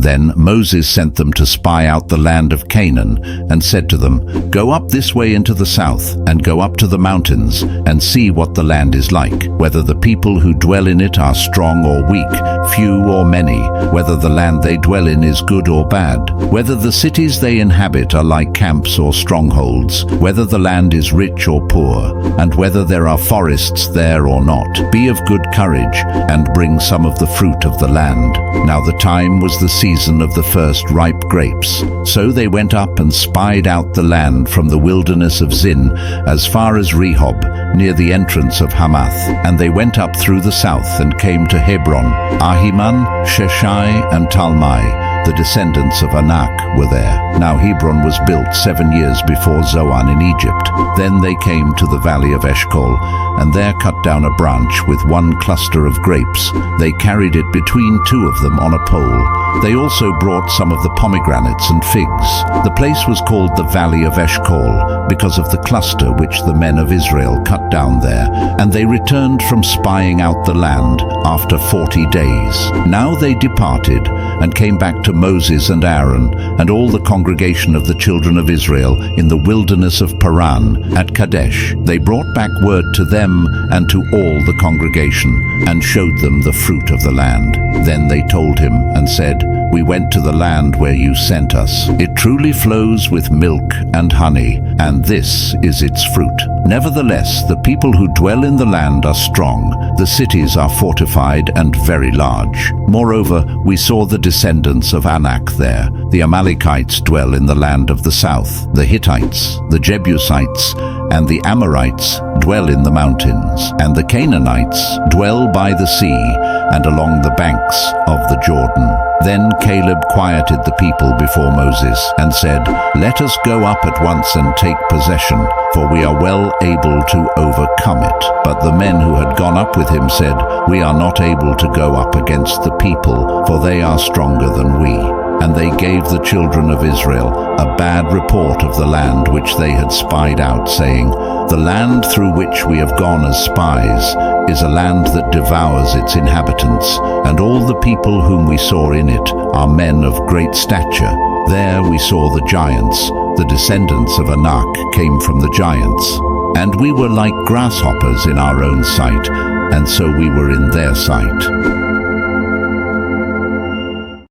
Then Moses sent them to spy out the land of Canaan, and said to them, "Go up this way into the south, and go up to the mountains, and see what the land is like, whether the people who dwell in it are strong or weak, few or many, whether the land they dwell in is good or bad, whether the cities they inhabit are like camps or strongholds, whether the land is rich or poor, and whether there are forests there or not. Be of good courage, and bring some of the fruit of the land." Now the time was the season of the first ripe grapes. So they went up and spied out the land from the wilderness of Zin as far as Rehob, near the entrance of Hamath. And they went up through the south and came to Hebron. Ahiman, Sheshai, and Talmai, the descendants of Anak, were there. Now Hebron was built 7 years before Zoan in Egypt. Then they came to the valley of Eshcol, and there cut down a branch with one cluster of grapes. They carried it between two of them on a pole. They also brought some of the pomegranates and figs. The place was called the Valley of Eshcol because of the cluster which the men of Israel cut down there. And they returned from spying out the land after 40 days. Now they departed and came back to Moses and Aaron and all the congregation of the children of Israel in the wilderness of Paran at Kadesh. They brought back word to them and to all the congregation and showed them the fruit of the land. Then they told him and said, "We went to the land where you sent us. It truly flows with milk and honey, and this is its fruit. Nevertheless, the people who dwell in the land are strong. The cities are fortified and very large. Moreover, we saw the descendants of Anak there. The Amalekites dwell in the land of the south. The Hittites, the Jebusites, and the Amorites dwell in the mountains, and the Canaanites dwell by the sea and along the banks of the Jordan." Then Caleb quieted the people before Moses and said, "Let us go up at once and take possession, for we are well able to overcome it." But the men who had gone up with him said, "We are not able to go up against the people, for they are stronger than we." And they gave the children of Israel a bad report of the land which they had spied out, saying, "The land through which we have gone as spies is a land that devours its inhabitants, and all the people whom we saw in it are men of great stature. There we saw the giants, the descendants of Anak came from the giants. And we were like grasshoppers in our own sight, and so we were in their sight.